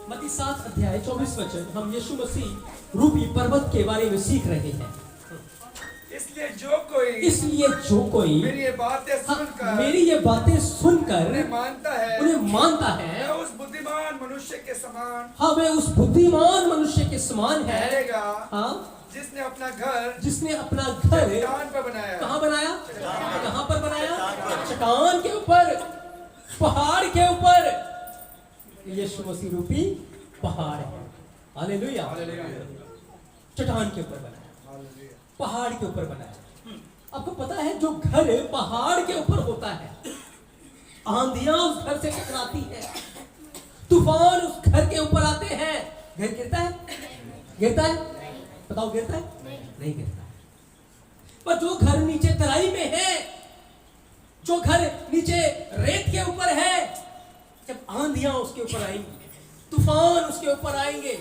मत्ती 7 अध्याय 24 वचन, हम यीशु मसीह रूपी पर्वत के बारे में सीख रहे हैं। इसलिए जो कोई मेरी ये बातें सुनकर उन्हें मानता है मैं उस बुद्धिमान मनुष्य के समान मैं उस बुद्धिमान मनुष्य के समान है जिसने अपना घर चट्टान पर बनाया। कहाँ बनाया? कहाँ पर बनाया? चट्टान के ऊपर, पहाड़ के ऊपर। यीशु मसीह रूपी पहाड़ है। हालेलुया। चट्टान के ऊपर बनाया, पहाड़ के ऊपर बनाया। आपको पता है जो घर पहाड़ के ऊपर होता है, आंधियां उस घर से टकराती है, तूफान उस घर के ऊपर आते हैं, घर गिरता है? गिरता है? बताओ गिरता है? नहीं गिरता है। पर जो घर नीचे तराई में है, जो घर नीचे रेत के ऊपर है, जब आंधियां उसके ऊपर आएंगी, तूफान उसके ऊपर आएंगे,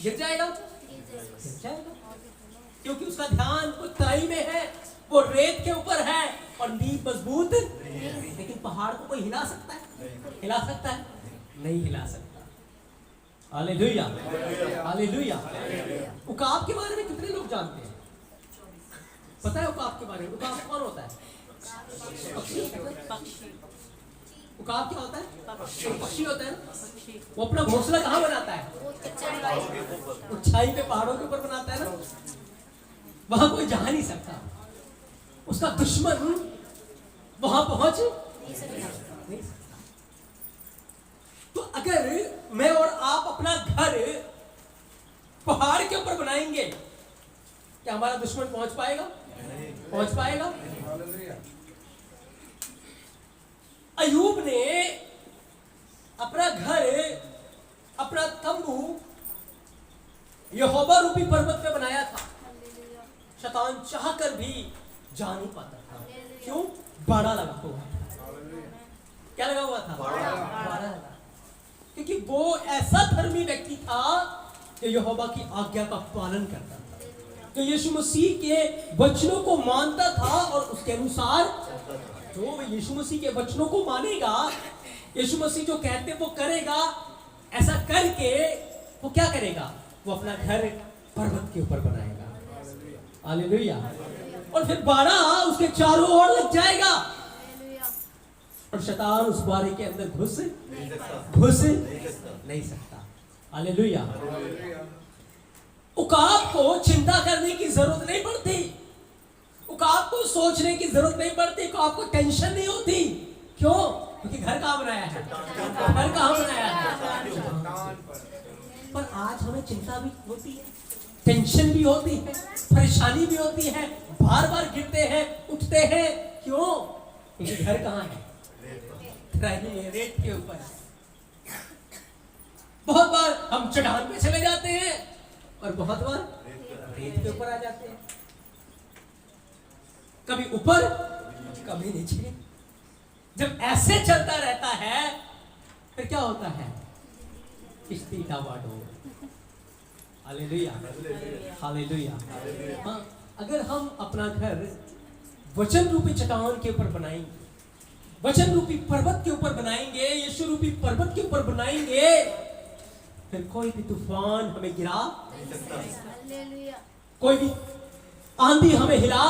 गिर जाएगा? गिर जाएगा, क्योंकि उसका ध्यान वो तराई में है, वो रेत के ऊपर है और नींव मजबूत। लेकिन पहाड़ को कोई हिला सकता है? हिला सकता है? नहीं हिला सकता। Hallelujah, hallelujah. उकाब के बारे में कितने लोग जानते हैं? पता है उकाब के बारे में? उकाब कौन होता है? उकाब क्या होता है? पक्षी होता है। वो अपना घोंसला कहाँ बनाता है? ऊंचाई पे, पहाड़ों के ऊपर बनाता है ना, वहां कोई जा नहीं सकता, उसका दुश्मन वहां पहुंच नहीं सकता। तो अगर मैं और आप अपना घर पहाड़ के ऊपर बनाएंगे, क्या हमारा दुश्मन पहुंच पाएगा? पहुंच पाएगा? अयूब ने अपना घर, अपना तंबू यहोवा रूपी पर्वत पे बनाया था। शैतान चाहकर भी जा नहीं पाता था। क्यों? बाड़ा लगा हुआ था। क्या लगा हुआ था? बाड़ा लगा। क्योंकि वो ऐसा धर्मी व्यक्ति था जो यहोवा की आज्ञा का पालन करता था, जो यीशु मसीह के वचनों को मानता था और उसके अनुसार जो यीशु मसीह के वचनों को मानेगा, यीशु मसीह जो कहते वो करेगा। ऐसा करके वो क्या करेगा? वो अपना घर पर्वत के ऊपर बनाएगा। हालेलुया। और फिर बाड़ा उसके चारों ओर लग जाएगा और शैतान उस बाड़े के अंदर घुस नहीं सकता। हालेलुया। उकाब को चिंता करने की जरूरत नहीं पड़ती, उकाब को सोचने की जरूरत नहीं पड़ती, उकाब को टेंशन नहीं होती। क्यों? क्योंकि घर कहाँ बनाया है? घर कहाँ बनाया है? पर आज हमें चिंता भी होती है, टेंशन भी होती है, परेशानी भी होती है, बार बार गिरते हैं, उठते हैं। क्यों? क्योंकि घर कहाँ है? रेत के ऊपर। बहुत बार हम चट्टान पे चले जाते हैं और बहुत बार रेत के ऊपर आ जाते हैं, कभी ऊपर कभी नीचे। जब ऐसे चलता रहता है फिर क्या होता है? किश्ती डावाडोल। Hallelujah, hallelujah. हाँ, अगर हम अपना घर वचन रूपी चट्टान के ऊपर बनाएंगे, वचन रूपी पर्वत के ऊपर बनाएंगे, यीशु रूपी पर्वत के ऊपर बनाएंगे, फिर कोई भी तूफान हमें गिरा नहीं सकता, कोई भी आंधी हमें हिला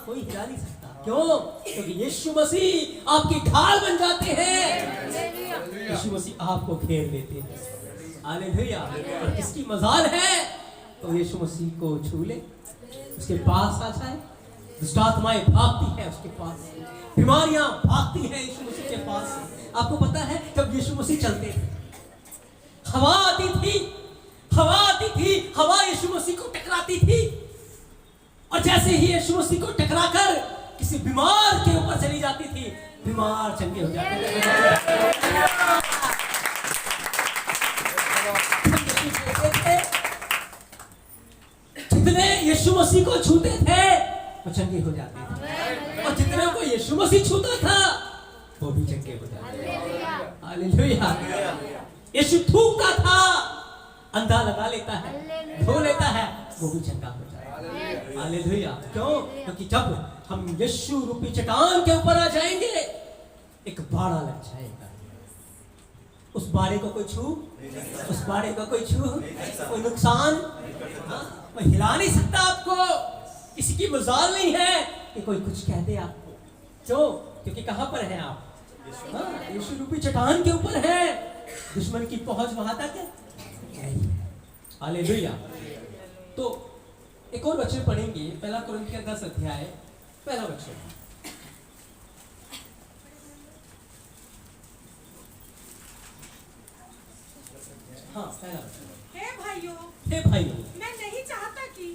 कोई हिला नहीं सकता। क्यों? क्योंकि यीशु मसीह आपकी ढाल बन जाते हैं, यीशु मसीह आपको घेर लेते हैं। हालेलुया। और किसकी मजाल है तो यीशु मसीह को छू ले, उसके पास आ जाए। दुष्ट आत्माएं भागती है उसके पास, बीमारियां भागती हैं यीशु मसीह के पास। आपको पता है जब यीशु मसीह चलते थे, हवा आती थी, हवा यीशु मसीह को टकराती थी, और जैसे ही यीशु मसीह को टकराकर किसी बीमार के ऊपर चली जाती थी, बीमार चंगे हो जाते थे। जितने यीशु मसीह को छूते थे वो चंगे हो जाते थे, और जितने को यीशु मसीह छूता था वो भी चंगे हो जाते थे। हालेलुया। यीशु थूकता था, अंधा लगा लेता है, धो लेता है, वो भी चंगा हो जाता है। हालेलुया। क्यों? क्योंकि जब हम यीशु रूपी चट्टान के ऊपर आ जाएंगे, एक बाड़ा लग जाएगा, उस बाड़े को कोई छू, उस बाड़े को कोई छू, कोई नुकसान, कोई हिला नहीं सकता आपको। किसी की मजाल नहीं है कि कोई कुछ कह दे आपको। क्यों? क्योंकि कहां पर हैं आप? यीशु रूपी चट्टान के ऊपर है। दुश्मन की पहुंच वहां तक है। हालेलुया। तो एक और वचन पढ़ेंगे, पहला कुरिन्थियों 10 अध्याय पहला वचन। हाँ, पहला वचन। हे भाइयों,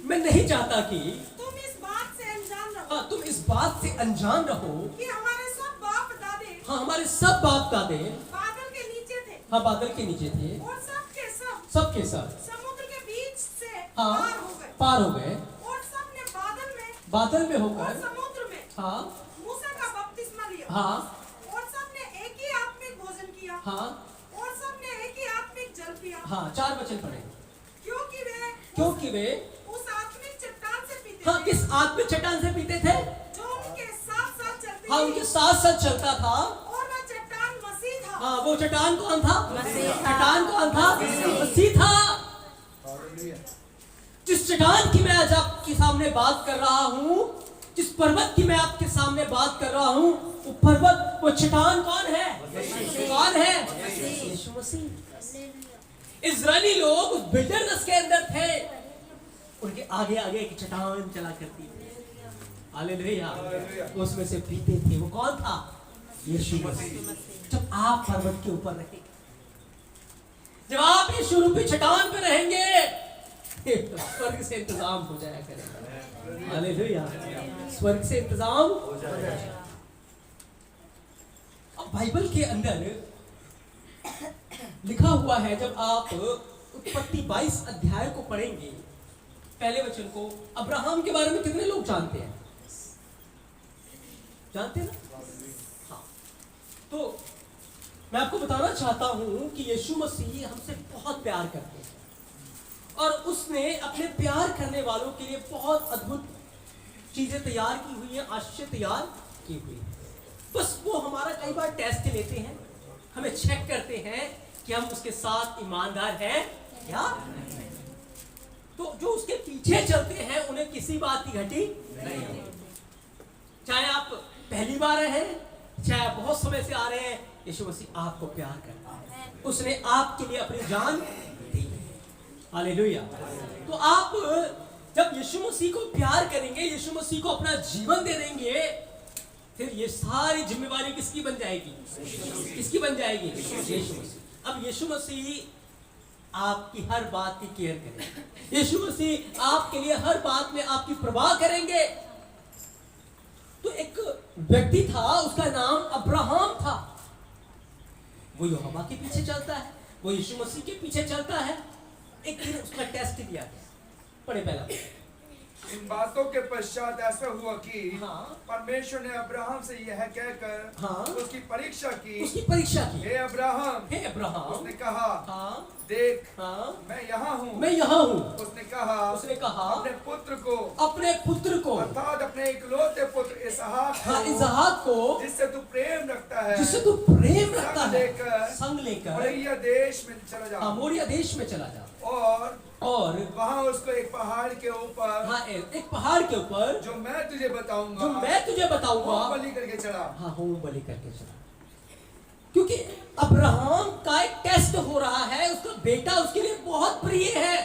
मैं नहीं चाहता कि तुम इस बात से अनजान रहो। हाँ, तुम इस बात से अनजान रहो कि हमारे सब बाप दादे हाँ, हमारे सब बाप दादे बादल के नीचे थे। हाँ, बादल के नीचे थे और सब के सब समुद्र के बीच से हाँ, पार हो गए। और सबने बादल में और होकर समुद्र में हाँ, मूसा का बपतिस्मा लिया। हाँ, और सबने एक ही आत्मिक भोजन किया। हाँ, और सबने एक ही आत्मिक जल पिया। हाँ, 4 वचन पढ़े। क्योंकि वे उस आत्मिक चट्टान से पीते हाँ, थे। किस आत्मिक चट्टान से पीते थे? जो उनके साथ साथ चलती हाँ, थी। उनके साथ साथ चलता था। और वह चट्टान मसीह था। हाँ, वो चट्टान कौन था? मसीह था। चट्टान कौन था? मसीह था। जिस चट्टान की मैं आज आपके सामने बात कर रहा हूँ, जिस पर्वत की मैं आपके सामने बात कर रहा हूँ, वो पर्वत, वो चट्टान कौन है? कौन है? यीशु मसीह। इजरायली लोग उस विल्डरनेस के अंदर थे, उनके आगे आगे एक चट्टान चला करती थी। हालेलुया। उसमें से पीते थे। वो कौन था? यीशु मसीह। जब आप पर्वत के ऊपर रहेंगे, जब आप यीशु रूपी चट्टान पे रहेंगे, स्वर्ग से इंतजाम हो जाया करेगा। हालेलुया। स्वर्ग से इंतजाम हो जाएगा। अब बाइबल के अंदर लिखा हुआ है, जब आप उत्पत्ति 22 अध्याय को पढ़ेंगे, पहले वचन को, अब्राहम के बारे में कितने लोग जानते हैं? जानते हैं ना? हाँ। तो मैं आपको बताना चाहता हूं कि यीशु मसीह हमसे बहुत प्यार करते हैं और उसने अपने प्यार करने वालों के लिए बहुत अद्भुत चीजें तैयार की हुई हैं, आशीष तैयार की हुई है। बस वो हमारा कई बार टेस्ट लेते हैं, हमें चेक करते हैं कि हम उसके साथ ईमानदार हैं क्या। तो जो उसके पीछे चलते हैं उन्हें किसी बात की घटी नहीं होती। चाहे आप पहली बार आए हैं, चाहे आप बहुत समय से आ रहे हैं, यीशु मसीह आपको प्यार करता है। उसने आपके लिए अपनी जान दी है। हालेलुया। तो आप जब यीशु मसीह को प्यार करेंगे, यीशु मसीह को अपना जीवन दे देंगे, फिर ये सारी जिम्मेवारी किसकी बन जाएगी? किसकी बन जाएगी? यीशु मसीह। अब यीशु मसीह आपकी हर बात की केयर करेंगे। यीशु मसीह आपके लिए हर बात में आपकी परवाह करेंगे। तो एक व्यक्ति था, उसका नाम अब्राहम था। वो यहोवा के पीछे चलता है, वो यीशु मसीह के पीछे चलता है। एक दिन उसका टेस्ट दिया गया। पढ़े पहला। इन बातों के पश्चात ऐसा हुआ कि हाँ, परमेश्वर ने अब्राहम से यह कहकर हाँ, उसकी परीक्षा की। हे अब्राहम, उसने कहा, हाँ, देख, हाँ, मैं यहाँ हूँ। उसने उसने कहा अपने पुत्र को अर्थात अपने इकलौते पुत्र इसहाक को जिससे तू प्रेम रखता है संग लेकर मोरिया देश में चला जा। मोरिया देश में चला जा। और वहाँ उसको एक पहाड़ के ऊपर, हाँ, एक पहाड़ के ऊपर जो मैं तुझे बताऊंगा बलि करके चला। हाँ, होम बलि करके चला। क्योंकि अब्राहम का एक टेस्ट हो रहा है, उसका बेटा उसके लिए बहुत प्रिय है।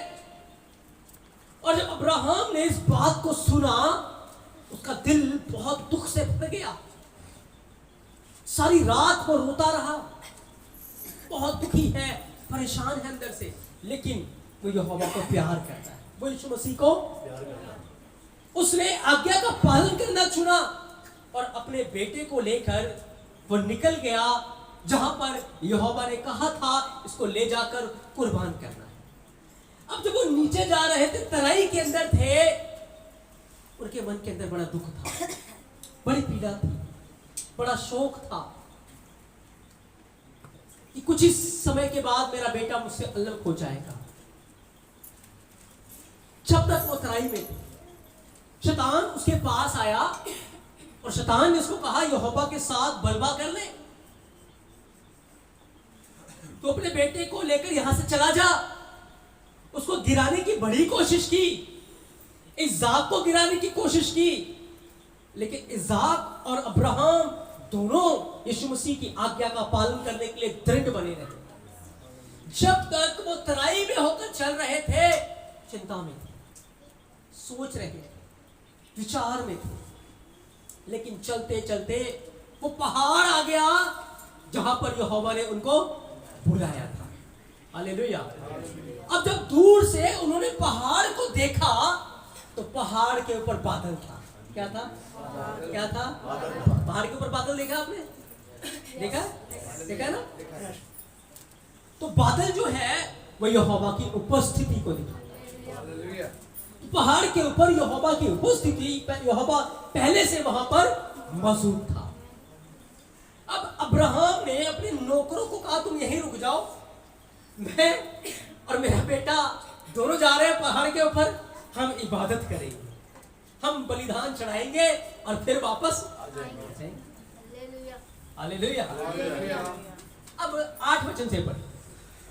और जब अब्राहम ने इस बात को सुना, उसका दिल बहुत दुख से भर गया। सारी रात वो रोता रहा, बहुत दुखी है, परेशान है अंदर से। लेकिन वो यहोवा को प्यार करता है, वो यीशु मसीह को प्यार करता है। उसने आज्ञा का पालन करना चुना और अपने बेटे को लेकर वो निकल गया जहां पर यहोवा ने कहा था इसको ले जाकर कुर्बान करना है। अब जब वो नीचे जा रहे थे, तराई के अंदर थे, उनके मन के अंदर बड़ा दुख था, बड़ी पीड़ा थी, बड़ा शोक था कि कुछ ही समय के बाद मेरा बेटा मुझसे अलग हो जाएगा। जब तक वो तराई में थे, शैतान उसके पास आया और शैतान ने उसको कहा यहोवा के साथ बलवा कर ले। तो अपने बेटे को लेकर यहां से चला जा। उसको गिराने की बड़ी कोशिश की, इज़ाक को गिराने की कोशिश की, लेकिन इज़ाक और अब्राहम दोनों यीशु मसीह की आज्ञा का पालन करने के लिए दृढ़ बने रहे। जब तक वो तराई में होकर चल रहे थे, चिंता में थे, सोच रहे थे, विचार में थे, लेकिन चलते चलते वो पहाड़ आ गया जहां पर यहोवा ने उनको बुलाया था। हालेलुया। अब जब दूर से उन्होंने पहाड़ को देखा तो पहाड़ के ऊपर बादल था। क्या था? क्या था? पहाड़ के ऊपर बादल देखा आपने? देखा ना? तो बादल जो है वो यहोवा की उपस्थिति को दिखा। पहाड़ के ऊपर यहोवा की उपस्थिति, यहोवा पहले से वहां पर मौजूद था। अब अब्राहम ने अपने नौकरों को कहा तुम यहीं रुक जाओ, मैं और मेरा बेटा दोनों जा रहे हैं पहाड़ के ऊपर, हम इबादत करेंगे, हम बलिदान चढ़ाएंगे और फिर वापस आ जाएंगे। हालेलुया। अब 8 वचन से पढ़े।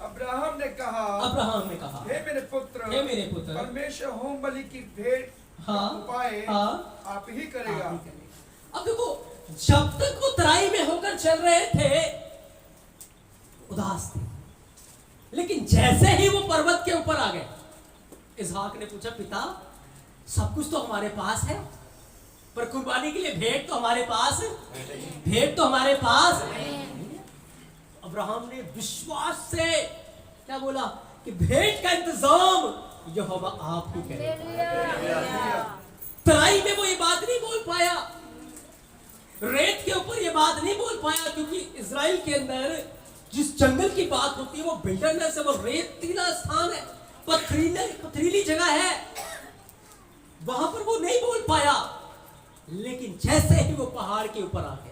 अब्राहम ने कहा हे मेरे पुत्र, परमेश्वर होम बलि की भेंट उपाय आप ही करेगा। अब देखो, जब तक वो तराई में होकर चल रहे थे उदास थे, लेकिन जैसे ही वो पर्वत के ऊपर आ गए, इसहाक ने पूछा पिता सब कुछ तो हमारे पास है, पर कुर्बानी के लिए भेंट तो हमारे पास अब्राहम ने विश्वास से क्या बोला कि भेंट का इंतजाम यहोवा आप ही करेगा। तराई में वो ये बात नहीं बोल पाया, रेत के ऊपर ये बात नहीं बोल पाया, क्योंकि इजराइल के अंदर जिस जंगल की बात होती है वो विल्डरनेस है, वो रेतीला स्थान है, पथरीली जगह है, वहां पर वो नहीं बोल पाया। लेकिन जैसे ही वो पहाड़ के ऊपर आ गया,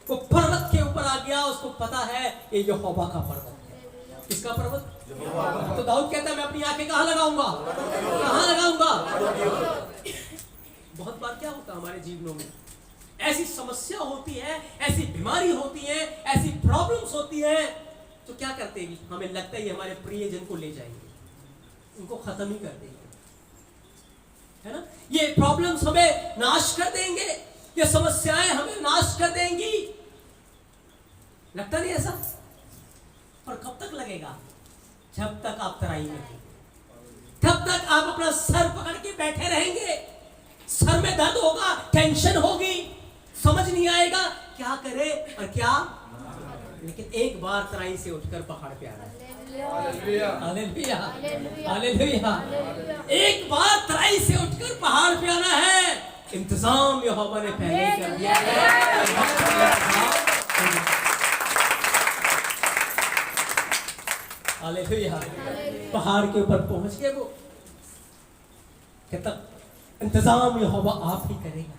वो पर्वत के ऊपर आ गया, उसको पता है ये यहोवा का पर्वत है। किसका पर्वत? तो दाऊद कहता है मैं अपनी आंखें कहां लगाऊंगा? बहुत बार क्या होता है हमारे जीवनों में, ऐसी समस्या होती है, ऐसी बीमारी होती है, ऐसी प्रॉब्लम्स होती है, तो क्या करते हैं, हमें लगता है ये हमारे प्रियजन को ले जाएंगे, उनको खत्म ही कर देंगे, है ना, ये प्रॉब्लम्स हमें नाश कर देंगे, ये समस्याएं हमें नाश कर देंगी। लगता नहीं ऐसा? और कब तक लगेगा? जब तक आप तराई में हैं, तब तक आप अपना सर पकड़ के बैठे रहेंगे, सर में दर्द होगा, टेंशन होगी, समझ नहीं आएगा क्या करे और क्या, लेकिन एक बार तराई से उठकर पहाड़ पे आना है। Hallelujah, hallelujah. एक बार तराई से उठकर पहाड़ पे आना है, इंतजाम यहोवा ने पहले कर दिया है। हालेलुया। पहाड़ के ऊपर पहुंच गए वो, कहता इंतजाम यहोवा आप ही करेगा।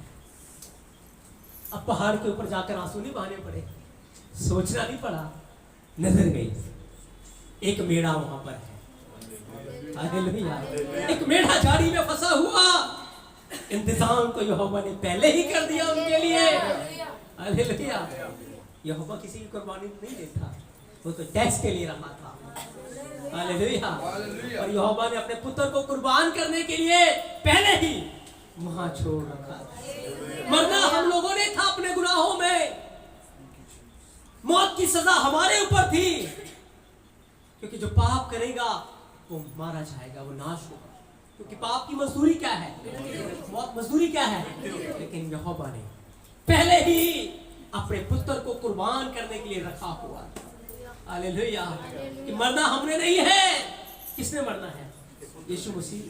अब पहाड़ के ऊपर जाकर आंसू नहीं बहाने पड़े, सोचना नहीं पड़ा, नजर गई एक मेढ़ा वहां पर है। हालेलुया। एक मेढ़ा झाड़ी में फंसा हुआ, इंतजाम तो यहोवा ने पहले ही कर दिया उनके लिए। हालेलुया। यहोवा किसी की कुर्बानी नहीं देता, वो तो टैक्स के लिए रहा था। हालेलुया। और यहोवा ने अपने पुत्र को कुर्बान करने के लिए पहले ही वहां छोड़ रखा। मरना हम लोगों ने था अपने गुनाहों में, मौत की सजा हमारे ऊपर थी, क्योंकि जो पाप करेगा वो मारा जाएगा, वो नाश होगा, क्योंकि पाप की मजदूरी क्या है? मौत। मजदूरी क्या है? लेकिन यहोवा ने पहले ही अपने पुत्र को कुर्बान करने के लिए रखा हुआ था। हालेलुया। कि मरना हमने नहीं है, किसने मरना है? यीशु मसीह।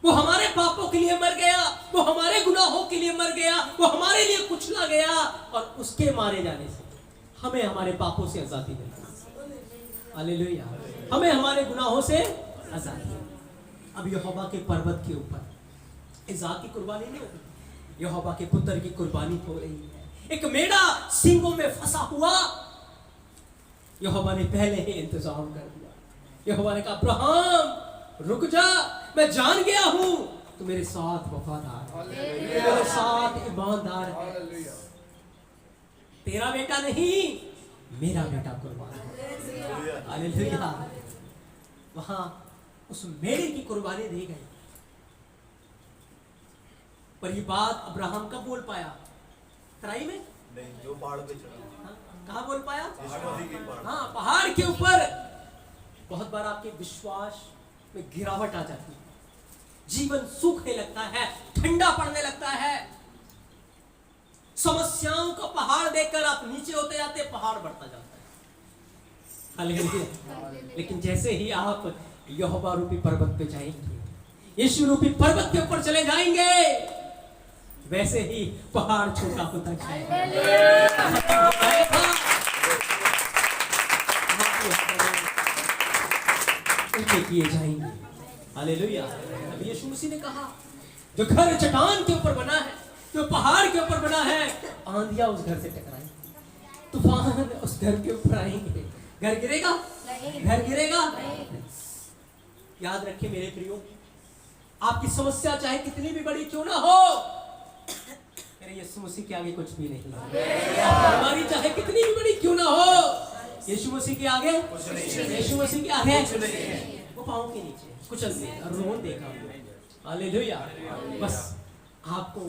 वो हमारे पापों के लिए मर गया, वो हमारे गुनाहों के लिए मर गया, वो हमारे लिए कुचला गया, और उसके मारे जाने से हमें हमारे पापों से आजादी मिली। हालेलुया। हमें हमारे गुनाहों से आजादी। अब यहोवा के पर्वत के ऊपर इज़ाक की कुर्बानी नहीं होगी, यहोवा के पुत्र की कुर्बानी हो रही है। एक मेढ़ा सींगों में फंसा हुआ, यहोवा ने पहले ही इंतजाम कर दिया। यहोवा ने कहा अब्राहम रुक जा, मैं जान गया हूं तू मेरे साथ वफादार है, मेरे साथ ईमानदार है, तेरा बेटा नहीं मेरा बेटा कुर्बान हो। हालेलुया। वहां उस मेरे की कुर्बानी दी गई। पर ये बात अब्राहम कब बोल पाया? तराई में नहीं, जो पहाड़ पे चढ़ा। कहाँ बोल पाया? पहाड़। हाँ, पहाड़ के ऊपर। बहुत बार आपके विश्वास में गिरावट आ जाती है, जीवन सूखने लगता है, ठंडा पड़ने लगता है, समस्याओं का पहाड़ देखकर आप नीचे होते जाते, पहाड़ बढ़ता जाता है। हालेलुया। लेकिन जैसे ही आप यहोवा रूपी पर्वत पे जाएंगे, यीशु रूपी पर्वत के ऊपर चले जाएंगे, वैसे ही पहाड़ छोटा होता जाएगा। किए जाएंगे। हालेलुया। अभी यीशु मसीह ने कहा, जो घर चट्टान के ऊपर बना है, जो पहाड़ के ऊपर बना है, आंधियां उस घर से टकराएंगी, तूफान उस घर के ऊपर आएंगे। घर गिरेगा? घर गिरेगा? याद रखिए मेरे प्रियो, आपकी समस्या चाहे कितनी भी बड़ी क्यों ना हो, मेरे यीशु मसीह के आगे कुछ भी नहीं है। हमारी चाहे कितनी भी बड़ी क्यों ना हो, यीशु मसीह के आगे, यीशु मसीह के आगे वो पाँव के नीचे कुचल दे और रोन देगा। हालेलुया। बस आपको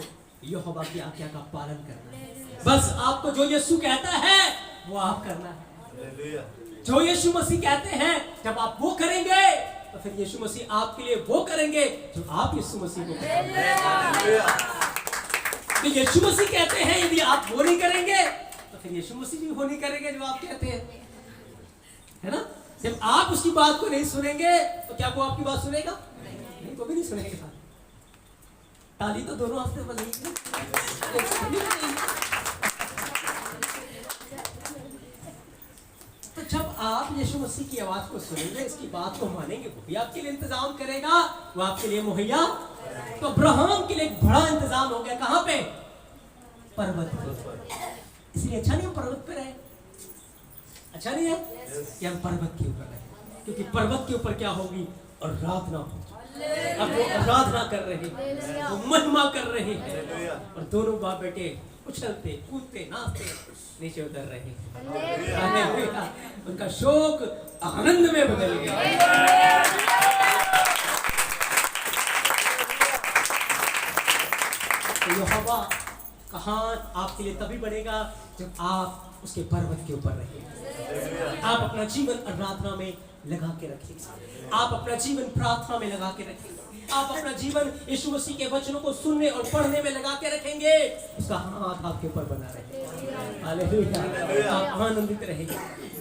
यहोवा की आज्ञा का पालन करना है। बस आपको जो यीशु कहता है वो आप करना है। जो यीशु मसीह कहते हैं, जब आप वो करेंगे तो फिर यीशु मसीह आपके लिए वो करेंगे जो आप यीशु मसीह को कहते हैं। तो यीशु मसीह कहते हैं, यदि आप वो नहीं करेंगे तो फिर यीशु मसीह भी वो नहीं करेंगे जो आप कहते हैं, है ना? जब आप उसकी बात को नहीं सुनेंगे तो क्या वो आपकी बात सुनेगा? नहीं, वो भी नहीं सुनेगा। ताली तो दोनों हफ्ते बजेगी। तो जब आप यीशु मसीह की आवाज को सुनेंगे, इसकी बात को मानेंगे, वो भी आपके लिए इंतजाम करेगा, वो आपके लिए मुहैया। तो अब्राहम के लिए एक बड़ा इंतजाम हो गया। कहां पे? पर्वत पे। इसलिए अच्छा नहीं हम पर्वत पे रहे, अच्छा नहीं है कि हम पर्वत के ऊपर रहे, क्योंकि पर्वत के ऊपर क्या होगी? आराधना होगी। अब वो आराधना कर रहे हैं, वो महिमा कर रहे हैं, और दोनों बाप बेटे उछलते कूदते नाचते नीचे उतर रहे हैं। उनका शोक आनंद में बदल गया। तो यहोवा कहां आपके लिए तभी बनेगा जब आप उसके पर्वत के ऊपर रहेंगे। आप अपना जीवन आराधना में लगा के रखेंगे, आप अपना जीवन प्रार्थना में लगा के रखेंगे, आप अपना जीवन यीशु मसीह के वचनों को सुनने और पढ़ने में लगा के रखेंगे। उसका हाथ आपके ऊपर बना रहेगा। हालेलुया। आप आनंदित रहेंगे।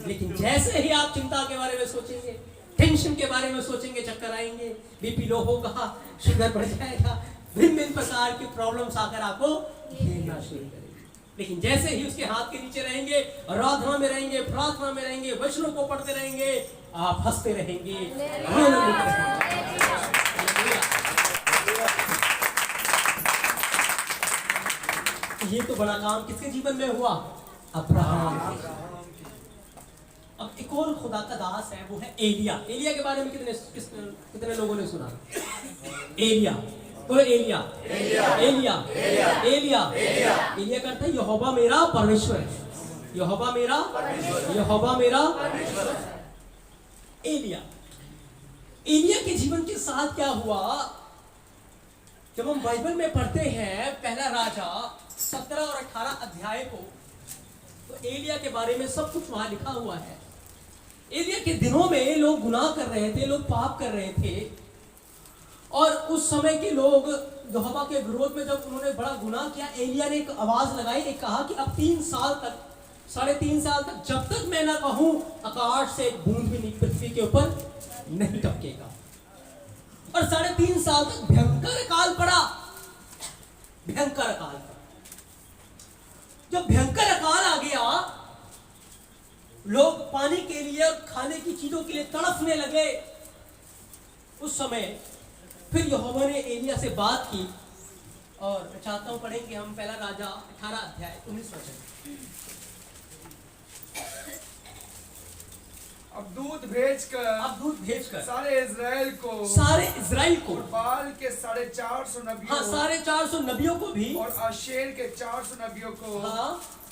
लेकिन जैसे ही आप चिंता के बारे में सोचेंगे, टेंशन के बारे में सोचेंगे, चक्कर आएंगे, बीपी लो होगा, शुगर बढ़ जाएगा, भिन्न प्रकार की प्रॉब्लम्स आकर आपको घेरना शुरू करेंगे। लेकिन जैसे ही उसके हाथ के नीचे रहेंगे, आराधना में रहेंगे, प्रार्थना में रहेंगे, वचनों को पढ़ते रहेंगे, आप हंसते रहेंगे, आनंदित रहेंगे। ये तो बड़ा काम किसके जीवन में हुआ? अब्राहम। अब एक और खुदा का दास है, वो है एलिया। एलिया के बारे में कितने लोगों ने सुना? एलिया, बोलो एलिया। एलिया करता है यहोवा मेरा परमेश्वर। यहोवा मेरा एलिया के जीवन के साथ क्या हुआ? जब हम बाइबल में पढ़ते हैं पहला राजा 17 और 18 अध्याय को, तो एलिया के बारे में सब कुछ वहां लिखा हुआ है। एलिया के दिनों में लोग गुनाह कर रहे थे, लोग पाप कर रहे थे, और उस समय के लोग यहोवा के विरोध में जब उन्होंने बड़ा गुनाह किया, एलिया ने एक आवाज लगाई, एक कहा कि अब 3 साल तक, 3.5 साल तक, जब तक मैं ना कहूं आकाश से एक बूंद भी पृथ्वी के ऊपर नहीं टपकेगा। और 3.5 साल तक भयंकर अकाल पड़ा, भयंकर अकाल। जब भयंकर अकाल आ गया, लोग पानी के लिए और खाने की चीजों के लिए तड़पने लगे। उस समय फिर यहोवा ने एलिया से बात की, और मैं चाहता हूं पढ़ेंगे हम पहला राजा 18 अध्याय 19 वचन। अब दूत भेजकर सारे इजराइल को बाल के 450 नबियों, 450 नबियों को भी, और आशेर के 400 नबियों को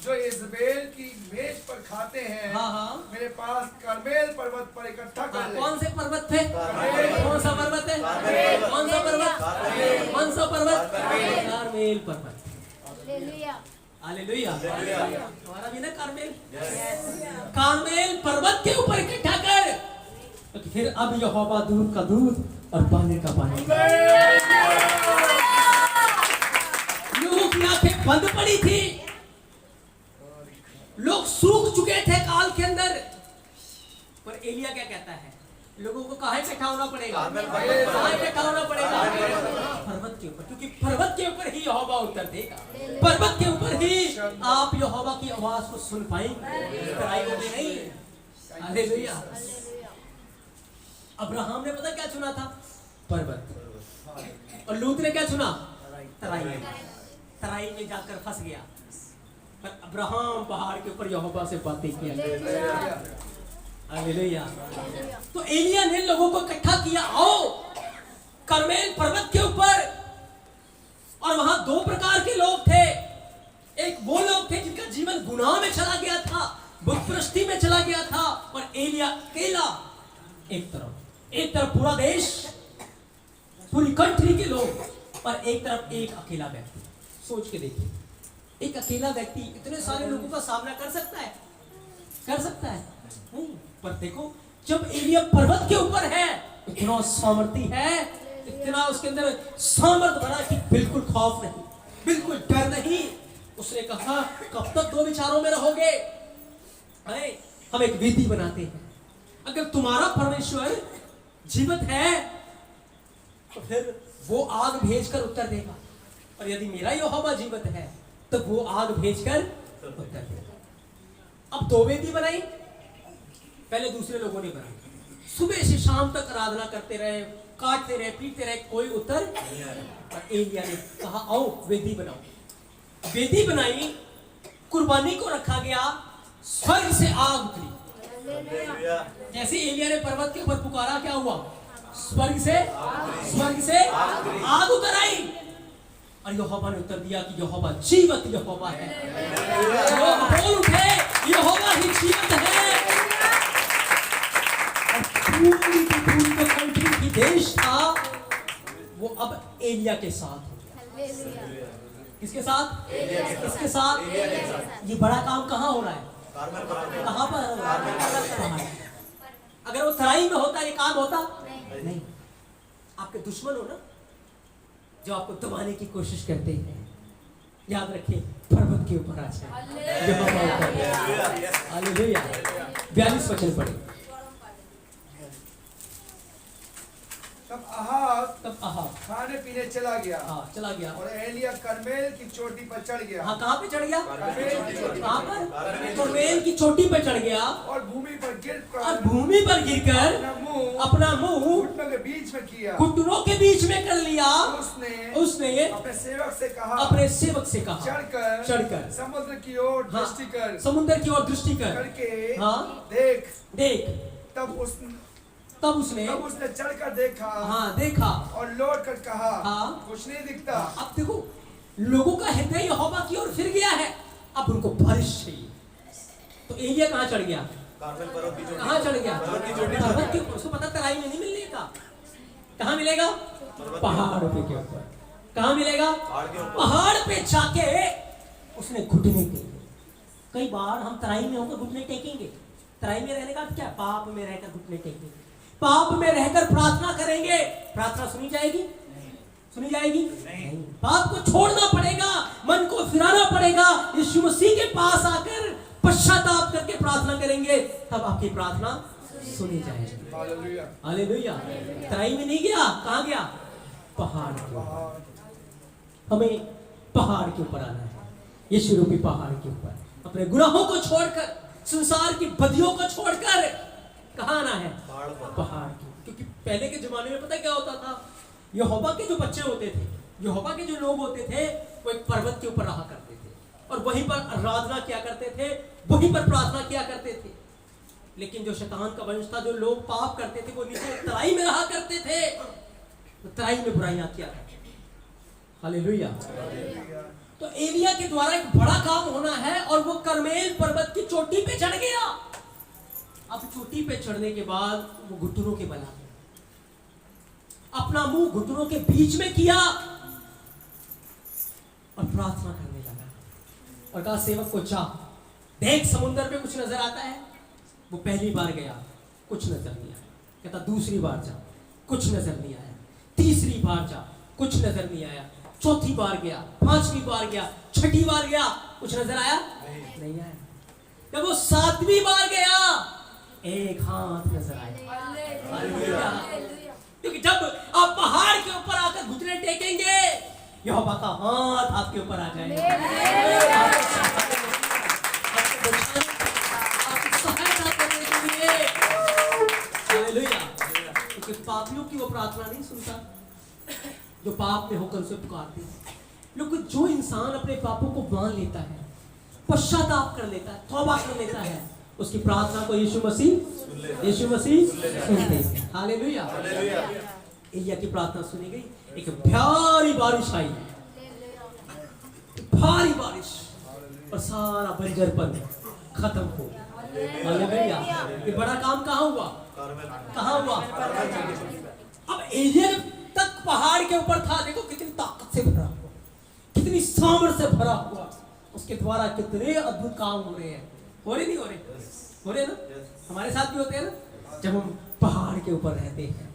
जो इज़बेल की मेज पर खाते हैं, हाँ हाँ, मेरे पास कर्मेल पर्वत पर इकट्ठा कर ले। कौन से पर्वत थे? कौन सा पर्वत है? कौन सा पर्वत? कौन सा पर्वत? कार्मेल पर्वत। हालेलुया। हमारा भी ना कार्मेल, कार्मेल पर्वत के ऊपर इकट्ठा कर, तो फिर अब यहोवा दूध का दूध और पानी का पानी। लोगों की आंखें बंद पड़ी थी, लोग सूख चुके थे काल के अंदर, पर एलिया क्या कहता है? लोगों को कहाँ इकट्ठा होना पड़ेगा? कहाँ इकट्ठा होना पड़ेगा? पर्वत के ऊपर, क्योंकि पर्वत के ऊपर ही यहोवा उत्तर देगा। पर्वत के ऊपर ही आप यहोवा की आवाज को सुन पाएंगे, तराइयों में नहीं। हालेलुया। अब्राहम ने पता क्या चुना था? पर्वत। और लूत ने क्या चुना? तराई। तराई में जाकर फंस गया, पर अब्राहम पहाड़ के ऊपर यहोवा से बातें किया। हालेलुया। तो एलिया ने लोगों को इकट्ठा किया, आओ कर्मेल पर्वत के ऊपर। और वहां दो प्रकार के लोग थे। एक वो लोग थे जिनका जीवन गुनाह में चला गया था, बुतप्रस्ती में चला गया था, और एलिया अकेला एक तरफ पूरा देश, पूरी कंट्री के लोग, और एक तरफ एक अकेला व्यक्ति। सोच के देखिए, एक अकेला व्यक्ति इतने सारे लोगों का सामना कर सकता है? कर सकता है? नहीं। पर देखो, जब एलिया पर्वत के ऊपर है, इतना सामर्थ्य है, इतना उसके अंदर सामर्थ भरा कि बिल्कुल खौफ नहीं, बिल्कुल डर नहीं। उसने कहा, कब तक दो विचारों में रहोगे? हम एक वेदी बनाते हैं, अगर तुम्हारा परमेश्वर जीवित है तो फिर वो आग भेजकर उत्तर देगा, और यदि मेरा यहोवा जीवित है तो वो आग भेजकर उत्तर देगा। अब दो वेदी बनाई, पहले दूसरे लोगों ने बनाई, सुबह से शाम तक आराधना करते रहे, काटते रहे, पीटते रहे, कोई उत्तर नहीं आया। और एलिया ने कहा, आओ वेदी बनाओ। वेदी बनाई, कुर्बानी को रखा गया, स्वर्ग से आग उतरी। जैसे एलिया ने पर्वत के ऊपर पुकारा, क्या हुआ? स्वर्ग से आग उतर आई, और यहोवा ने उत्तर दिया कि यहोवा जीवित यहोवा है। लोग बोल उठे, यहोवा ही जीवित है। पूरी कंट्री की देश था, वो अब एलिया के साथ हो गया। किसके साथ? किसके साथ? ये बड़ा काम कहाँ हो रहा है? कहाँ पर हो रहा है? अगर वो तराई में होता, ये काम होता नहीं। आपके दुश्मन हो ना, जो आपको दबाने की कोशिश करते हैं, याद रखिए, पर्वत के ऊपर आ जाए। 42 वचन पढ़े। तब अहाब खाने पीने चला गया। हाँ, चला गया। और एलिया कर्मेल की चोटी पर चढ़ गया। हाँ, कहाँ पे चढ़ गया? कहाँ पर? कर्मेल की चोटी पर चढ़ गया, और भूमि पर गिरकर अपना मुंह घुटनों के बीच में किया, घुटनों के बीच में कर लिया। उसने अपने सेवक से कहा, चढ़कर समुद्र की ओर दृष्टि कर, समुद्र की ओर दृष्टि करके, हाँ, देख। तब उसने चढ़कर देखा, हाँ, देखा, और लौट कर कहा, हाँ, कुछ नहीं दिखता। अब देखो, लोगों का हृदय यहोवा की ओर फिर गया है, अब उनको बारिश चाहिए। तो एलिया कहाँ चढ़ गया? कहाँ चढ़ गया? पर्वत के ऊपर। उसको पता तराई में नहीं मिलने का, कहाँ मिलेगा? पहाड़ पे के ऊपर। कहाँ मिलेगा? पहाड़ पे जाके उसने घुटने टेके। कई बार हम तराई में होकर घुटने टेकेंगे। तराई में रहने का क्या? पाप में रहकर घुटने टेकेंगे, पाप में रहकर प्रार्थना करेंगे। प्रार्थना सुनी जाएगी? सुनी जाएगी? नहीं। पाप को छोड़ना पड़ेगा, मन को फिराना पड़ेगा, यीशु मसीह के पास आकर पश्चाताप करके प्रार्थना करेंगे, तब आपकी प्रार्थना सुनी जाएगी। हालेलुया। तराई में नहीं गया, कहाँ गया? पहाड़ के ऊपर। हमें पहाड़ के ऊपर आना है, यीशु रूपी पहाड़ के ऊपर, अपने गुनाहों को छोड़कर, संसार की बदियों को छोड़कर कहाँ आना है? पहाड़ की। क्योंकि पहले के जमाने में पता क्या होता था? यहोवा के जो बच्चे होते थे, यहोवा के जो लोग होते थे, वो एक पर्वत के ऊपर रहा करते थे, और वहीं पर आराधना किया करते थे, वहीं पर प्रार्थना किया करते थे। लेकिन जो शैतान का वंश था, जो लोग पाप करते थे, वो नीचे तराई में रहा करते थे, तो तराई में बुराइयां किया करते थे। हालेलुया। तो तो एलिया के द्वारा एक बड़ा काम होना है और वो करमेल पर्वत की चोटी पे चढ़ गया। अब चोटी पे चढ़ने के बाद वो घुटनों के बल आ गया, अपना मुंह घुटनों के बीच में किया और प्रार्थना करने लगा और कहा सेवक को जा देख समुद्र पे कुछ नजर आता है। वो पहली बार गया, कुछ नजर नहीं आया। कहता दूसरी बार जा, कुछ नजर नहीं आया। तीसरी बार जा, कुछ नजर नहीं आया। चौथी बार गया, पांचवी बार गया, छठी बार गया, कुछ नजर आया नहीं आया। जब वो सातवीं बार गया, एक हाथ नजर आया। क्योंकि जब आप पहाड़ के ऊपर आकर घुटने टेकेंगे, यहोवा का हाथ आपके ऊपर आ जाएगा, आपकी सहायता करने के लिए। हालेलुया। क्योंकि पापियों की वो प्रार्थना नहीं सुनता जो पाप में होकर उसे पुकारते हैं। लेकिन जो इंसान अपने पापों को मान लेता है, पश्चाताप कर लेता है, तौबा कर लेता है, उसकी प्रार्थना को यीशु मसीह सुनते हैं। हालेलुया। एलिया की प्रार्थना सुनी गई, एक भारी बारिश आई, भारी बारिश, और सारा बंजरपन खत्म हो गया। हालेलुया। ये बड़ा काम कहाँ हुआ? कहाँ हुआ? अब एलिया तक पहाड़ के ऊपर था, देखो कितनी ताकत से भरा हुआ, कितनी सामर्थ्य से भरा हुआ, उसके द्वारा कितने अद्भुत काम हो रहे हैं। हो रहे नहीं हो रहे? हो रहे ना? हमारे साथ भी होते हैं ना, जब हम पहाड़ के ऊपर रहते हैं,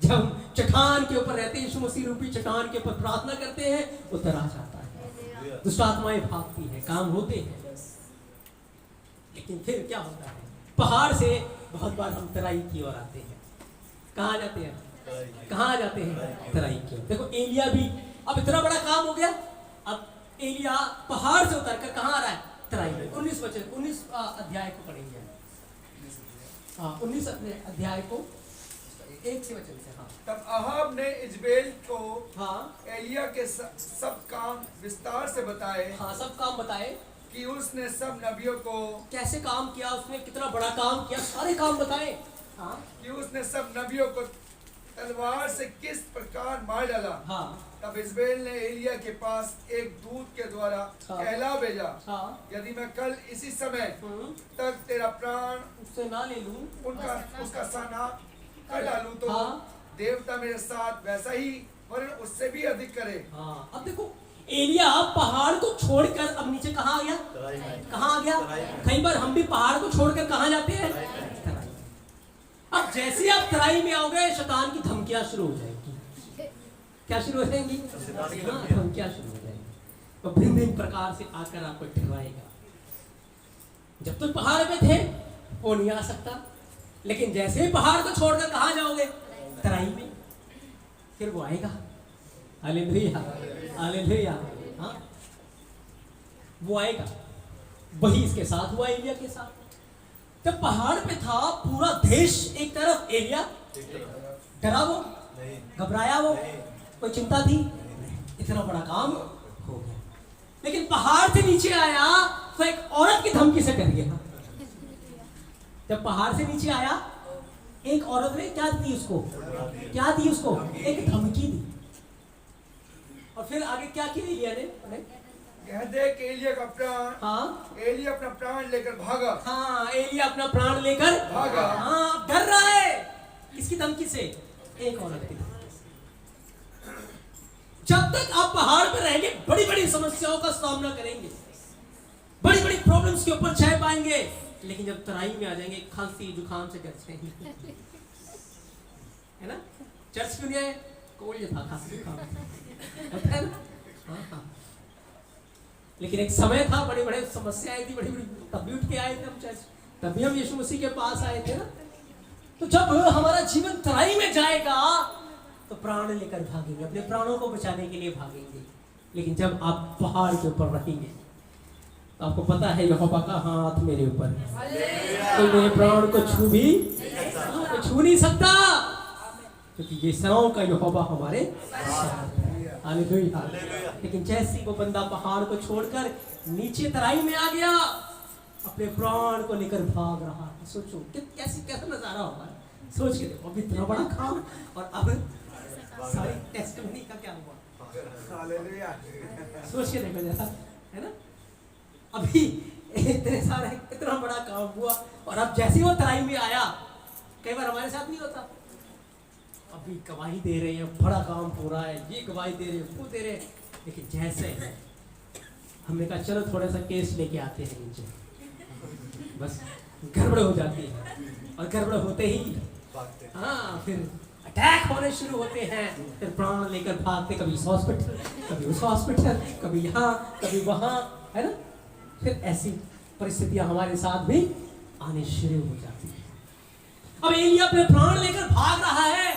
जब हम चट्टान के ऊपर रहते हैं, यीशु मसीह रूपी चट्टान के ऊपर प्रार्थना करते हैं, उतर आ जाता है, दुष्ट आत्माएं भागती हैं, काम होते हैं। लेकिन फिर क्या होता है? पहाड़ से बहुत बार हम तराई की ओर आते हैं। कहाँ जाते हैं? कहाँ जाते हैं? तराई की ओर। देखो एलिया भी, अब इतना बड़ा काम हो गया, अब एलिया पहाड़ से उतरकर कहाँ आ रहा है? तराई में। 19 अध्याय को पढ़ेंगे। 19 अध्याय को 1 से वचन से। हाँ। तब अहाब ने इजबेल को एलिया के सब काम विस्तार से बताए। हाँ, सब काम बताए कि उसने सब नबियों को कैसे काम किया, उसने कितना बड़ा काम किया, सारे काम बताए। हाँ। कि उसने सब नबियों को तलवार से किस प्रकार मार डाला। हाँ। तब इजबेल ने एलिया के पास एक दूत के द्वारा कहला भेजा, यदि मैं कल इसी समय तक तेरा प्राण उससे ना ले लूं, उसका साना कर डालूं, तो देवता मेरे साथ वैसा ही वरन उससे भी अधिक करे। अब देखो एलिया पहाड़ को छोड़कर अब नीचे कहाँ आ गया? कहाँ आ गया? कई बार हम भी पहाड़ को छोड़कर कहाँ जाते हैं? अब जैसे आप तराई में आओगे, शैतान की धमकियां शुरू हो जाएगी। क्या शुरू हो जाएंगी? धमकियां शुरू हो जाएंगी। तो भिन्न भिन्न प्रकार से आकर आपको डराएगा। जब तक पहाड़ पे थे वो नहीं आ सकता, लेकिन जैसे ही पहाड़ को छोड़कर कहाँ जाओगे? तराई में, फिर वो आएगा। Hallelujah, hallelujah. हाँ, वो आएगा। वही इसके साथ हुआ, एलिया के साथ। जब पहाड़ पे था, पूरा देश एक तरफ, एलिया डरा वो, घबराया वो, कोई चिंता थी? इतना बड़ा काम हो गया। लेकिन पहाड़ से नीचे आया तो एक औरत की धमकी से डर गया। जब पहाड़ से नीचे आया, एक औरत ने क्या दी उसको? क्या दी उसको? एक धमकी दी। और फिर आगे क्या किया एलिया ने? कह दे कि एलिया का प्राण, एलिया अपना प्राण लेकर भागा। हाँ, एलिया अपना प्राण लेकर भागा। हाँ, डर रहा है। किसकी धमकी से? एक औरत की धमकी से। जब तक आप पहाड़ पर रहेंगे, बड़ी बड़ी समस्याओं का सामना करेंगे, बड़ी बड़ी प्रॉब्लम्स के ऊपर छह पाएंगे, लेकिन जब तराई में आ जाएंगे, खांसी जुकाम से बचेंगे, है ना? चर्च क्यों नहीं आए? कोई था खांसी जुकाम होता है ना? हाँ। लेकिन एक समय था, बड़ी बड़ी समस्याएं थी, बड़ी बड़ी, तब भी उठ के आए थे हम चर्च, तभी हम यीशु मसीह के पास आए थे ना। तो जब हमारा जीवन तराई में जाएगा तो प्राण लेकर भागेंगे, अपने प्राणों को बचाने के लिए भागेंगे। लेकिन जब आप पहाड़ के ऊपर रहेंगे तो आपको पता है यहोवा का हाथ मेरे ऊपर है, तो मेरे प्राण को छू नहीं सकता, क्योंकि ये सेनाओं का यहोवा हमारे साथ है। हालेलुया। लेकिन जैसे वो बंदा पहाड़ को छोड़कर नीचे तराई में आ गया, अपने प्राण को लेकर भाग रहा है। सोचो कैसा नजारा होगा, सोच के देखो। अभी इतना बड़ा काम, और अब सारी टेस्टिमनी का क्या हुआ? हालेलुया। सोच के देखो जरा, है ना? अभी इतना बड़ा काम हुआ और अब जैसे वो तराई में आया, कई बार हमारे साथ नहीं होता, अभी गवाही दे रहे हैं, बड़ा काम हो रहा है, ये गवाही दे रहे हैं, वो दे रहे हैं, लेकिन जैसे हमने कहा चलो थोड़ा सा केस लेके आते हैं नीचे, बस गड़बड़ हो जाती है और गड़बड़ होते ही हाँ फिर अटैक होने शुरू होते हैं, फिर प्राण लेकर भागते, कभी इस हॉस्पिटल, कभी उस हॉस्पिटल, कभी यहाँ कभी वहाँ, है ना? फिर ऐसी परिस्थितियां हमारे साथ भी आने शुरू हो जाती है। अब एलिया अपने प्राण लेकर भाग रहा है,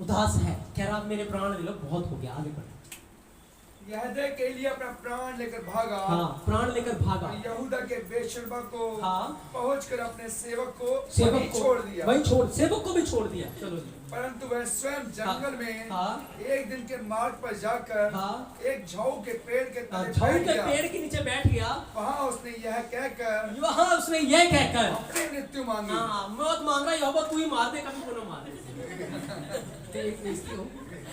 उदास है, कह रहा मेरे प्राण ले लो, बहुत हो गया, आगे बढ़ो। यह देख एलिया अपना प्राण लेकर भागा। हाँ, प्राण लेकर भागा। यहूदा के बेशर्मा को हाँ, पहुंचकर अपने सेवक को छोड़ दिया, सेवक को भी छोड़ दिया। चलो जी। परंतु वह स्वयं जंगल में हाँ, एक दिन के मार्ग पर जाकर हाँ, एक झाऊ के पेड़ के तले झाऊ बैठ के गया। पेड़ के नीचे बैठ गया। वहाँ उसने यह कहकर अपनी मृत्यु मांगी। हाँ, मौत मांग रहा, यहोवा तू ही मार दे, कभी को ना मार दे,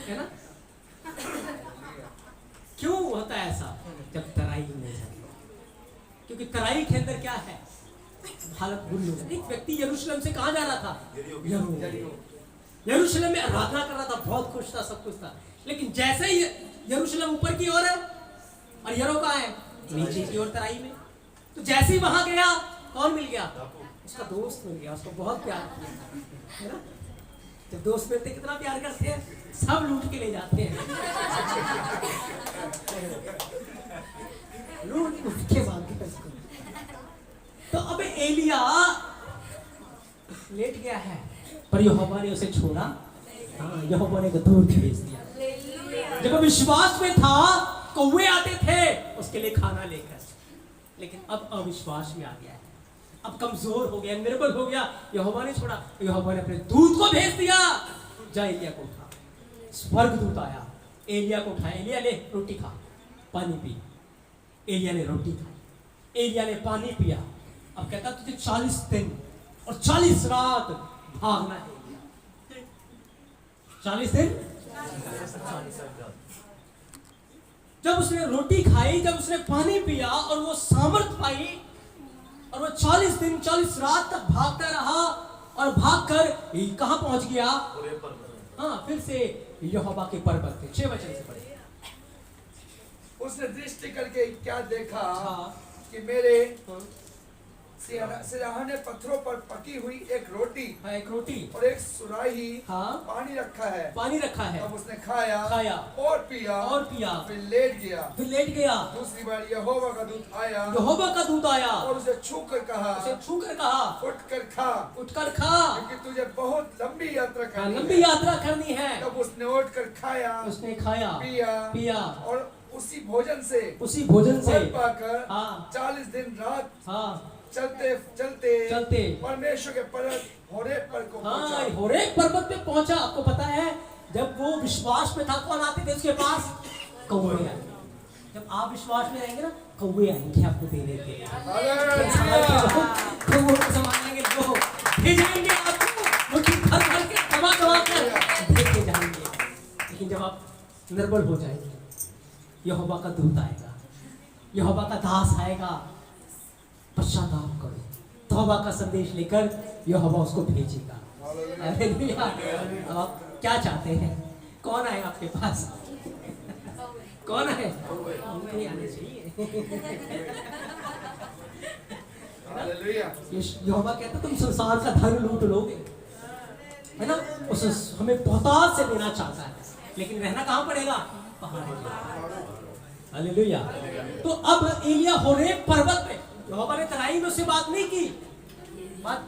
है ना? क्यों होता है ऐसा? जब तराई नहीं जाती, क्योंकि तराई के अंदर क्या है? हालत बुरी हो जाती। एक व्यक्ति यरूशलेम से कहाँ जा रहा था? यरूशलेम में आराधना कर रहा था, बहुत खुश था, सब कुछ था, लेकिन जैसे ही यरूशलेम ऊपर की ओर है और यरो कहाँ है? नीचे की ओर तराई में। तो जैसे ही वहां गया, कौन मिल गया? उसका दोस्त मिल गया, उसको बहुत प्यार किया, है ना? जब दोस्त मिलते कितना प्यार करते हैं, सब लूट के ले जाते हैं, लूट के भागते उसको। तो अब एलिया लेट गया है, पर यहोवा ने उसे छोड़ा। हाँ, यहोवा ने दूर भेज दिया। जब विश्वास में था, कौवे आते थे उसके लिए खाना लेकर, लेकिन अब अविश्वास में आ गया है, अब कमजोर हो गया, निर्बल हो गया, यहोवा ने छोड़ा। यहोवा ने अपने दूत को भेज दिया, जा एलिया को उठा। स्वर्गदूत आया, एलिया को उठाया, एलिया ले रोटी खा, पानी पी। एलिया ने रोटी खाई, एलिया ने पानी पिया। अब कहता तुझे 40 दिन और 40 रात भागना है। 40 दिन, जब उसने रोटी खाई, जब उसने पानी पिया और वो सामर्थ पाई, और वो 40 दिन 40 रात तक भागता रहा, और भागकर कहां पहुंच गया? हाँ, फिर से यहोवा के पर्वत पे। 6 वचन से पढ़े। उसने दृष्टि करके क्या देखा? हाँ, कि मेरे सिरहाने पत्थरों पर पकी हुई एक रोटी, हाँ, एक रोटी और एक सुराही, हाँ, पानी रखा है, पानी रखा है। तब उसने खाया और पिया, फिर लेट गया। दूसरी बार यहोवा का दूत आया, और उसे छू कर कहा, उठकर खा, क्योंकि तुझे बहुत लंबी यात्रा करनी है। तब उसने उठकर खाया, पिया, और उसी भोजन से पाकर 40 दिन रात चलते परमेश्वर के पर्वत होरेब पर को पहुंचा। हाँ, होरेब पर्वत पे पहुंचा। आपको पता है, जब वो विश्वास में था, कौन आते थे उसके पास? कौवे आएंगे। जब आप विश्वास में रहेंगे ना, कौवे आएंगे आपको देने के लिए, कौवों को संभालेंगे, लोग भेजेंगे आपको, मुट्ठी भर के दबा कर देके जाएंगे। लेकिन जब आप निर्बल हो जाएंगे, यहोवा का दूत आएगा, यहोवा का दास आएगा, पश्चाताप करो, तौबा का संदेश लेकर यहोवा उसको भेजेगा। हालेलुया। अब आप क्या चाहते हैं? कौन आए आपके पास? कौन है? नहीं आने चाहिए। यहोवा कहता तुम संसार का धन लूट लोगे, है ना? उस हमें बहुतायत से देना चाहता है, लेकिन रहना कहाँ पड़ेगा? पहाड़ पे। हालेलुया। तो अब एलिया होरेब पर्वत पे, यहोवा ने तराई में उससे बात नहीं की, बात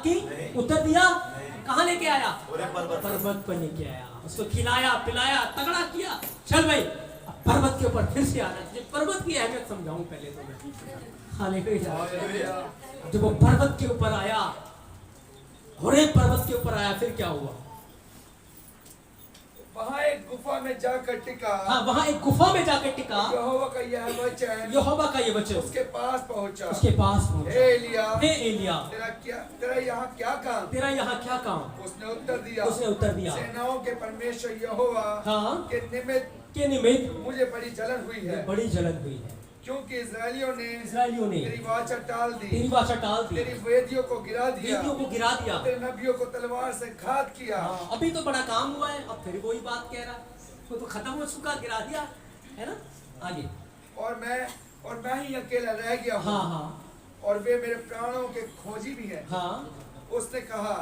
की, उत्तर दिया, कहाँ लेके आया? पर्वत पर लेके आया, उसको खिलाया पिलाया, तगड़ा किया। चल भाई, पर्वत के ऊपर फिर से आना। पर्वत की अहमियत समझाऊं पहले तो मैं। हालेलुया। जब वो पर्वत के ऊपर आया, होरेब पर्वत के ऊपर आया, फिर क्या हुआ? वहाँ एक गुफा में जाकर टिका। हाँ, वहाँ एक गुफा में जाकर टिका। यहोवा का यह वचन, यहोवा का ये वचन उसके पास पहुंचा। उसके पास पहुंचा। हे एलिया, हे एलिया, तेरा यहाँ क्या काम? तेरा यहाँ क्या काम? उसने उत्तर दिया, सेनाओं के परमेश्वर यहोवा हाँ के निमित्त मुझे बड़ी जलन हुई है। बड़ी जलन हुई है, क्योंकि इस्राएलियों ने तेरी वाचा टाल दी, तेरी वेदियों को गिरा दिया, तेरे नबियों को तलवार से घात किया। हाँ, अभी तो बड़ा काम हुआ है, अब फिर वही बात कह रहा, वो तो खत्म हो चुका, गिरा दिया है ना। आगे, और मैं ही अकेला रह गया हूँ। हाँ हाँ, और वे मेरे प्राणों के खोजी भी हैं। हाँ, उसने कहा,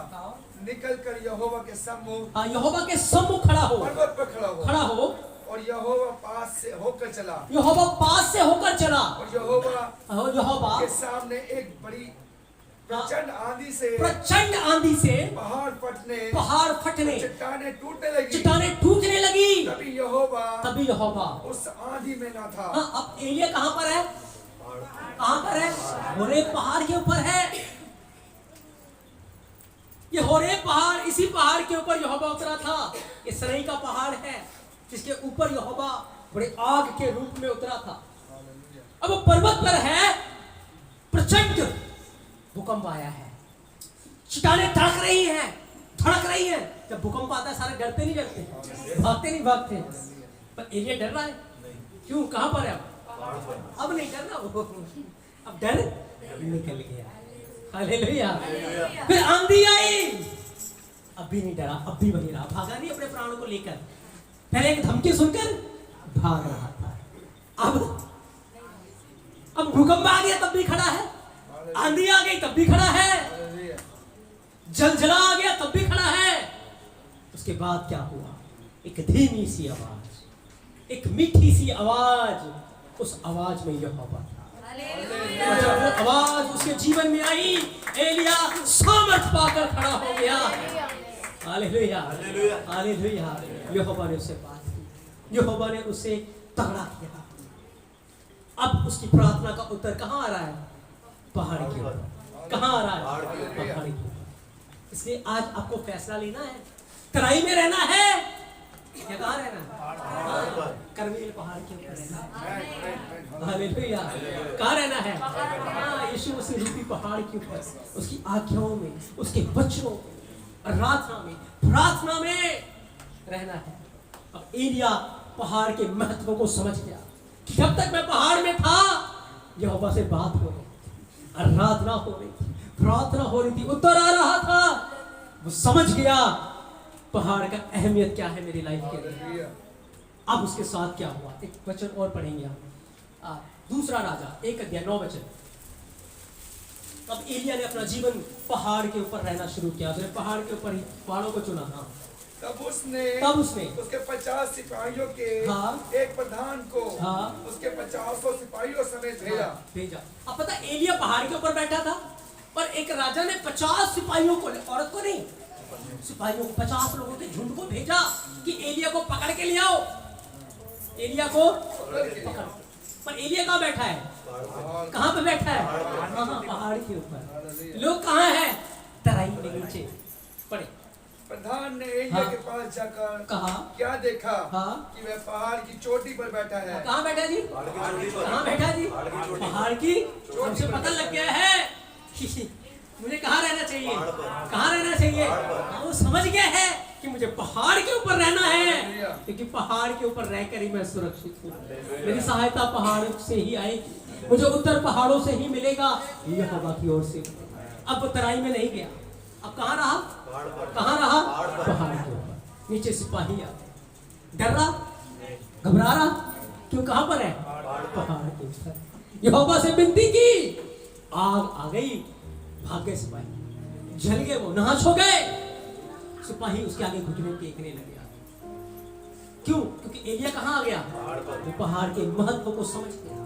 निकल कर यहोवा के सम्मुख, हाँ, यहोवा के सम्मुख खड़ा हो, पर्वत पर खड़ा हो। और यहोवा पास से होकर चला, और यहोवा के सामने एक बड़ी प्रचंड आंधी से पहाड़ फटने, चट्टानें टूटने लगी। तभी यहोवा उस आंधी में ना था। हाँ, अब एलिया कहाँ पर है? होरेब पहाड़ के ऊपर है। ये होरेब पहाड़, इसी पहाड़ के ऊपर यहोवा उतरा था। ये सनई का पहाड़ है जिसके ऊपर यहोवा बड़े आग के रूप में उतरा था। अब वो पर्वत पर है, प्रचंड भूकंप आया है, चट्टानें धड़क रही हैं। जब भूकंप आता है सारे डरते नहीं, भागते। पर एलिया डर रहा है। क्यों? कहां पर है? अब नहीं डर रहा वो, अब डर निकल गया। हालेलुया। फिर आंधी आई, अब भी नहीं डरा, अब भी वही रहा, भागा नहीं अपने प्राणों को लेकर। पहले एक धमकी सुनकर भाग रहा था, अब भूकंप आ गया तब भी खड़ा है, आंधी आ गई तब भी खड़ा है, जलजला आ गया तब भी खड़ा है। उसके बाद क्या हुआ? एक धीमी सी आवाज, एक मीठी सी आवाज, उस आवाज में यहोवा था। जब वो आवाज उसके जीवन में आई, एलिया सामर्थ पाकर खड़ा हो गया। Hallelujah, hallelujah. यहोवा ने उससे बात की, यहोवा ने उसे तगड़ा किया। अब उसकी प्रार्थना का उत्तर कहाँ आ रहा है? पहाड़ के ऊपर। कहाँ आ रहा है? पहाड़ के ऊपर। इसलिए आज आपको फैसला लेना है, तराई में रहना है या कहाँ रहना है? करमेल पहाड़ के ऊपर रहना है। हालेलुया। कहाँ रहना है? हाँ, यीशु मसीह रूपी पहाड़ के ऊपर, उसकी आज्ञाओं में, उसके वचनों में, प्रार्थना में रहना है। अब एलिया पहाड़ के महत्व को समझ गया कि जब तक मैं पहाड़ में था, यहोवा से बात हो रही थी, आराधना हो रही थी, प्रार्थना हो रही थी, उत्तर आ रहा था। वो समझ गया पहाड़ का अहमियत क्या है मेरी लाइफ के लिए। अब उसके साथ क्या हुआ? एक वचन और पढ़ेंगे हम, दूसरा राजा 1:9। अब एलिया ने अपना जीवन पहाड़ के ऊपर रहना शुरू किया, उसने पहाड़ के ऊपर ही पहाड़ों को चुना। हाँ, तब उसने उसके 50 सिपाहियों के एक प्रधान को उसके 50 सिपाहियों समेत भेजा। अब पता, एलिया पहाड़ के ऊपर बैठा था, पर एक राजा ने 50 सिपाहियों को, औरत को नहीं, सिपाहियों को, 50 लोगों के झुंड को भेजा कि एलिया को पकड़ के ले आओ, एलिया को पकड़। पर एलिया कहाँ बैठा है? कहाँ पे बैठा है? पहाड़ के ऊपर। लोग कहाँ हैं? तराई के नीचे पड़े। प्रधान ने एलिया के पास जाकर कहा, क्या देखा? कि वह पहाड़ की चोटी पर बैठा है। कहाँ बैठा जी? कहाँ बैठा जी? पहाड़ की। हमसे पता लग गया है मुझे कहाँ रहना चाहिए, कहाँ रहना चाहिए। वो समझ गया है कि मुझे पहाड़ के ऊपर रहना है, क्योंकि पहाड़ के ऊपर रहकर ही मैं सुरक्षित हूँ। मेरी सहायता पहाड़ से ही आएगी, मुझे उत्तर पहाड़ों से ही मिलेगा, यहोवा की ओर से। अब तराई में नहीं गया, अब कहाँ रहा? पहाड़ के ऊपर। नीचे सिपाही आते, डर रहा, घबरा रहा, क्यों? कहाँ पर है? पहाड़ के ऊपर। यहोवा से विनती की, आग आ गई, भाग गए सिपाही, जल गए, वो नाश हो गए। सिपाही उसके आगे घुटने टेकने लगे। क्यों? क्योंकि एलिया कहाँ आ गया? वो पहाड़ के महत्व को समझ गया।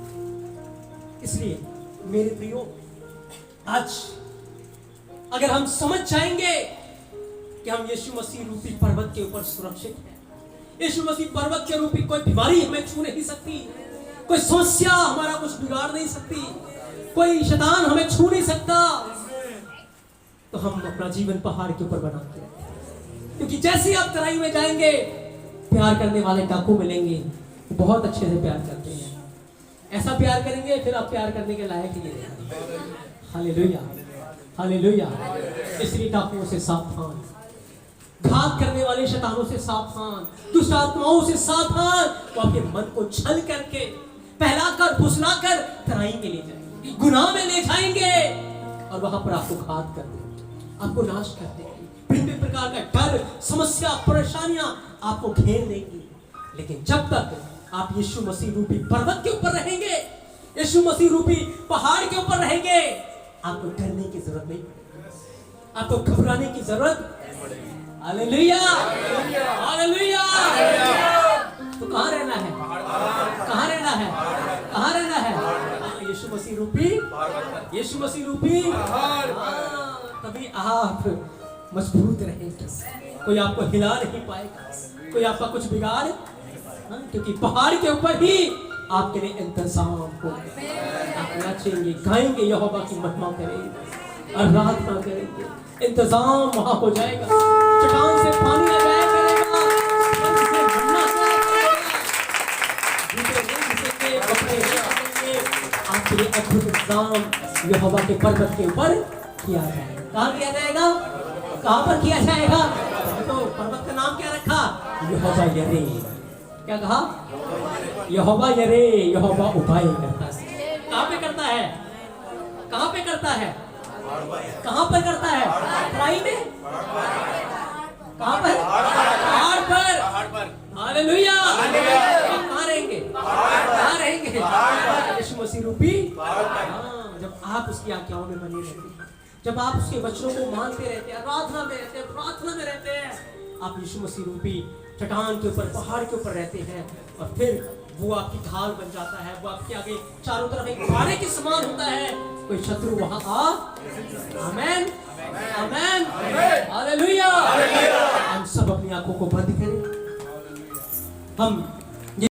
इसलिए मेरे प्रियो, आज अगर हम समझ जाएंगे कि हम यीशु मसीह रूपी पर्वत के ऊपर सुरक्षित हैं, यीशु मसीह पर्वत के रूपी कोई बीमारी हमें छू नहीं सकती, कोई समस्या हमारा कुछ बिगाड़ नहीं सकती, कोई शैतान हमें छू नहीं सकता, तो हम अपना जीवन पहाड़ के ऊपर बना के रखें। क्योंकि जैसे आप तराई में जाएंगे, प्यार करने वाले डाकू मिलेंगे, वो बहुत अच्छे से प्यार करते हैं। ऐसा प्यार करेंगे फिर आप प्यार करने के लायक ही नहीं रहेंगे। Hallelujah, hallelujah. इसलिए डाकुओं से सावधान, घात करने वाले शैतानों से सावधान, दुष्ट आत्माओं से सावधान। वो आपके मन को छल करके, पहलाकर, फुसलाकर तराई में ले जाएंगे, गुनाह में ले जाएंगे और वहां पर आपको घात कर देंगे, आपको नाश कर देंगे। विभिन्न प्रकार का डर, समस्या, परेशानियां आपको घेर देंगी। लेकिन जब तक आप यीशु मसीह रूपी पर्वत के ऊपर रहेंगे, यीशु मसीह रूपी पहाड़ के ऊपर रहेंगे, आपको डरने की जरूरत नहीं पड़ेगी, आपको घबराने की जरूरत। Hallelujah, hallelujah. तो कहाँ रहना है? कहाँ रहना है? कहाँ रहना है? यीशु मसीह रूपी, यीशु मसीह रूपी। तभी आप मजबूत रहेंगे, कोई आपको हिला नहीं पाएगा, कोई आपका कुछ बिगाड़, क्योंकि पहाड़ के ऊपर ही आपके लिए इंतजाम हो। आप नाचेंगे, गाएंगे, यहोवा की महिमा करेंगे, आराधना करेंगे, इंतजाम वहां हो जाएगा। चट्टान से पानी आ जाया करेगा, आपके लिए अद्भुत इंतजाम यहोवा के पर्वत के ऊपर किया जाएगा। कहाँ किया जाएगा? कहाँ पर किया जाएगा? तो पर्वत का नाम क्या रखा? यहोवा यरे। क्या कहा? यहोवा यरे, यहोवा उपाय करता है। कहाँ पे करता है? कहाँ पे करता है? कहाँ पर करता है? तराई में? कहाँ पर? पहाड़ पर। हालेलुया। आप कहाँ रहेंगे? कहाँ रहेंगे? यीशु मसीह रूपी। जब आप उसकी आज्ञाओं में बने रहते हैं, जब आप उसके वचनों को मानते रहते हैं, आराधना में रहते हैं, प्रार्थना में रहते हैं, आप यीशु मसीह रूपी चट्टान के ऊपर, पहाड़ के ऊपर रहते हैं, और फिर वो आपकी ढाल बन जाता है। वो आपके आगे चारों तरफ एक बाड़े के समान होता है, कोई शत्रु वहां आ। आमेन, आमेन, हालेलुया। हम सब अपनी आंखों को बंद करें, हम